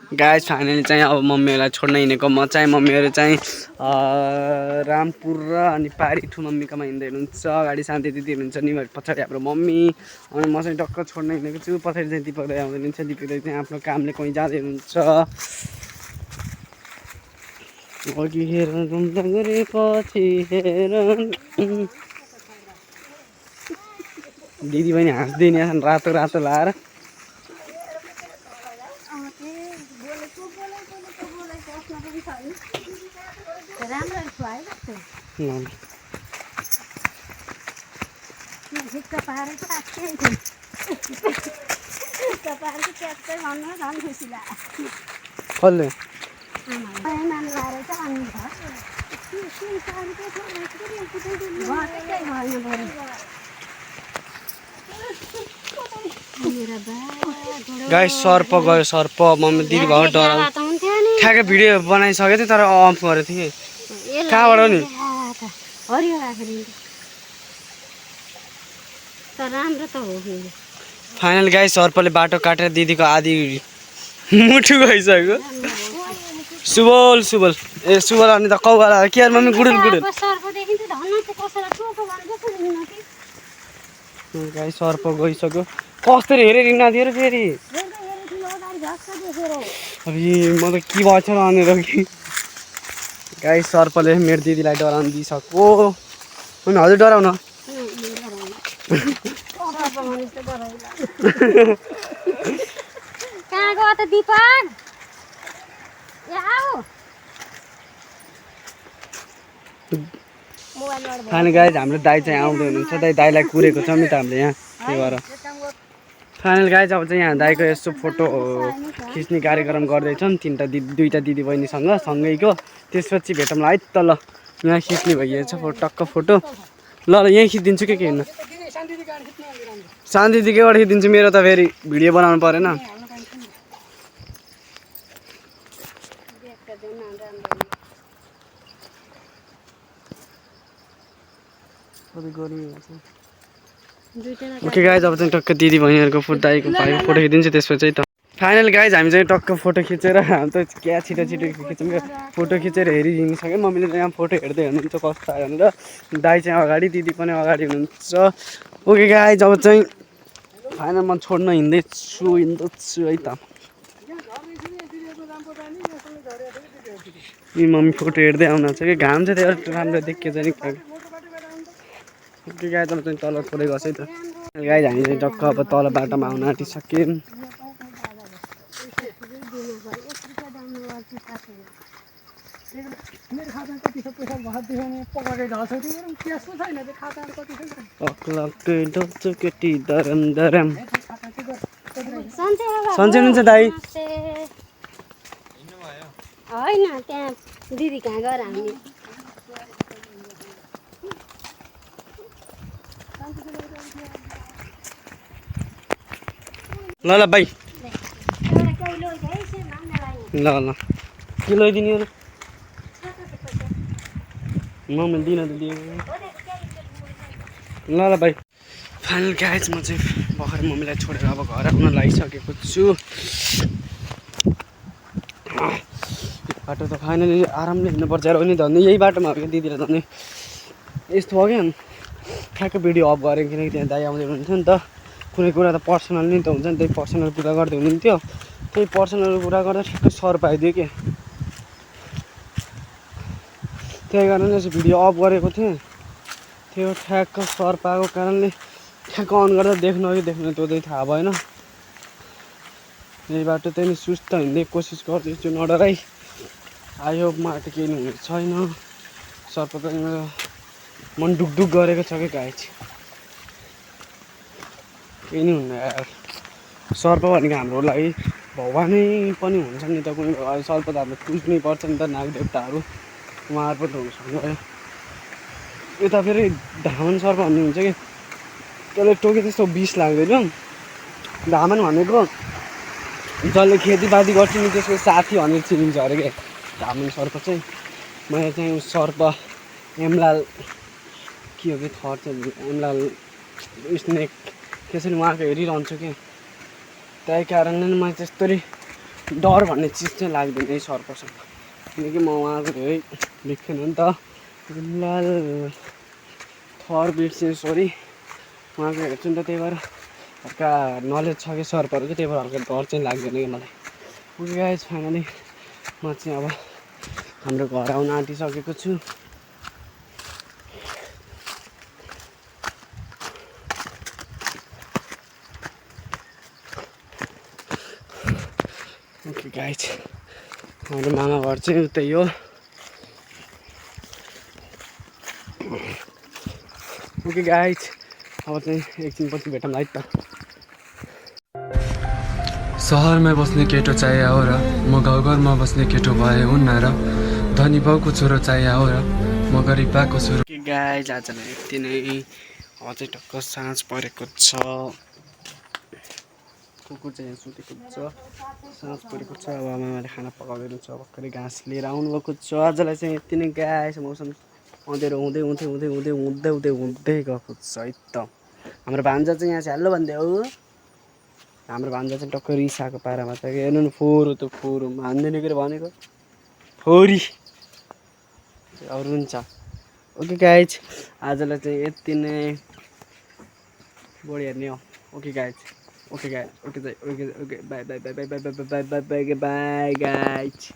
Guys finally चाहिँ अब मम्मीहरूलाई छोड्न हिँडेको म चाहिँ मम्मीहरू चाहिँ रामपुर र अनि पारीठु मम्मीकोमा हिँड्दै हुनुहुन्छ। अगाडि शान्ति दिदी हुनुहुन्छ नि पछाडि हाम्रो मम्मी अनि म चाहिँ टक्क छोड्न हिँडेको छु। पछाडि चाहिँ दिपक दाइ आउँदै हुनुहुन्छ। दिपक दाइ चाहिँ आफ्नो कामले कहीँ जाँदै हुनुहुन्छ। अघि हेर घुम्दा गरे पछि हेर दिदी पनि हाँस्दै नि रातो रातो लाएर कसले गाइस सर्प गयो सर्प मम्मी दिदी भयो डराउ ठ्याक्कै भिडियो बनाइसकेको थिएँ तर अफ गरेको थिएँ कहाँबाट नि फाइनल गाइस सर्पले बाटो काटेर दिदीको आधी मुठु गइसक्यो। सुबल सुबल ए सुबल अनि त कौवाला के यार मम्मी गुडुल गुडुल गाइस सर्प गइसक्यो कसरी हेरेर हिँड्न थियो र फेरि अबे म त के भएछ र भनेर कि गाइस सर्पले मेरो दिदीलाई डराउनु दिइसक्यो अनि हजुर डराउन कहाँ गयो त दिपक खाने गाइस हाम्रो दाइ चाहिँ आउँदै हुनुहुन्छ दाइलाई कुरेको छ नि त हामीले यहाँ त्यही भएर फाइनल गाइस अब चाहिँ यहाँ दाइको यस्तो फोटो खिच्ने कार्यक्रम गर्दैछन् दुईटा दिदी बहिनीसँग सँगैको त्यसपछि भेटौँला है त ल यहाँ खिच्ने भइएछ टक्क फोटो ल यहीँ खिचिदिन्छु के हिँड्नु शान्ति दिदीकैबाट खिचिदिन्छु मेरो त फेरि भिडियो बनाउनु परेन ओके गाइज अब चाहिँ टक्क दिदी बहिनीहरूको फोटो खिचिदिन्छु त्यसपछि त फाइनल गाइज हामी चाहिँ टक्क फोटो खिचेर हामी त क्या छिटो छिटो खिचौँ फोटो खिचेर हेरिदिनुसक्यो मम्मीले त यहाँ फोटो हेर्दै हुनुहुन्छ कस्तो आयो भनेर दाइ चाहिँ अगाडि दिदी पनि अगाडि हुनुहुन्छ। ओके गाइज अब चाहिँ फाइनल म छोड्न हिँड्दैछु है त मम्मी फोटो हेर्दै आउनुहुन्छ कि घाम चाहिँ त्यो राम्रो देखियो चाहिँ ओके गाइज अब चाहिँ तल थोरै गछ है त गाइज हामी चाहिँ टक्क अब तल बाटोमा आउन आँटिसक्यौँ। सन्चै हुनुहुन्छ दाइ होइन त्यहाँ दिदी कहाँ गएर हामी ल ल भाइ ल ल के लैदिने मम्मीले दिन त दियो ल ल भाइ फाइनल गाइज म चाहिँ भर्खर मम्मीलाई छोडेर अब घर आउन लागिसकेको छु। बाटो त फाइनली आरामले हिँड्नुपर्छ र पनि धन्दै यही बाटोमा हो क्या दिदीलाई धन्दै यस्तो भयो क्या ठ्याक्कै भिडियो अफ गरेँ किनकि त्यहाँ दाइ आउँदै हुनुहुन्थ्यो नि त कुनै कुरा त पर्सनल नि त हुन्छ नि त्यही पर्सनल कुरा गर्दै हुनुहुन्थ्यो त्यही पर्सनल कुरा गर्दा ठ्याक्कै सर्प आइदियो कि त्यही कारणले चाहिँ भिडियो अफ गरेको थिएँ त्यो ठ्याक्क सर्प आएको कारणले ठ्याक्क अन गर्दा देख्नु कि देख्नु त्यो चाहिँ थाहा भएन यही बाटो त्यही सुस्त हिँड्ने कोसिस गर्दैछु नडराई आयो माटो केही हुने छैन सर्प त मेरो मन डुकडुक गरेको छ कि गाइस केही नि हुन्न यार सर्प भनेको हाम्रो लागि भगवानै पनि हुन्छ नि त कुनै सर्प त हाम्रो पुज्नै पर्छ नि त नागदेवताहरू उहाँहरू पनि हुनुहुन्छ यता फेरि धामन सर्प भन्ने हुन्छ कि त्यसले टोके त्यस्तो विष लाग्दैन धामन भनेको जसले खेतीपाती गर्छ नि त्यसको साथी भनेर चिनिन्छ अरे क्या धामन सर्प चाहिँ मैले चाहिँ उस सर्प एमलाल के हो कि थर चाहिँ एमलाल स्नेक त्यसरी उहाँको हेरिरहन्छु कि त्यही कारणले मैले त्यस्तरी डर भन्ने चिज चाहिँ लाग्दैन है सर्पसँग किनकि म उहाँको धेरै बिग फ्यान हो नि त गुलाल थर बिर्सेँ सरी उहाँको हेर्छु नि त त्यही भएर हल्का नलेज छ कि सर्पहरूको त्यही भएर हल्का डर चाहिँ लाग्दैन कि मलाई ओके गाइस फाइनली म चाहिँ अब हाम्रो घर आउन आँटिसकेको छु ओके गाइस हाम्रो मामा घर चाहिँ उतै हो ओके गाइस अब चाहिँ एकछिनपछि भेटौँला है त सहरमा बस्ने केटो चाहिए हो र म गाउँघरमा बस्ने केटो भए हुन्न र धनी बाउको छोरो चाहिए हो र म गरिब बाको छोरो ओके गाइस आजलाई यति नै अब चाहिँ टक्क साँझ परेको छ कुकुर चाहिँ यहाँ सुतेको छ साँझ परेको छ अब आमाले खाना पकाउँदै छ भर्खरै घाँस लिएर आउनुभएको छ आजलाई चाहिँ यति नै गाइस मौसम अँध्यारो हुँदै हुँदै हुँदै हुँदै हुँदै हुँदै हुँदै गएको छ है त हाम्रो भान्जा चाहिँ यहाँ चाहिँ हेलो भन्दै हो हाम्रो भान्जा चाहिँ टक्कै रिसाएको पारामा छ कि हेर्नु न फोहोर त फोहोर हान्दैन के भनेको फोरी अब रुन्छ ओके गाइज आजलाई चाहिँ यति नै बढी हेर्ने हो okay guys okay guys okay okay okay by by by by by by by by by by guys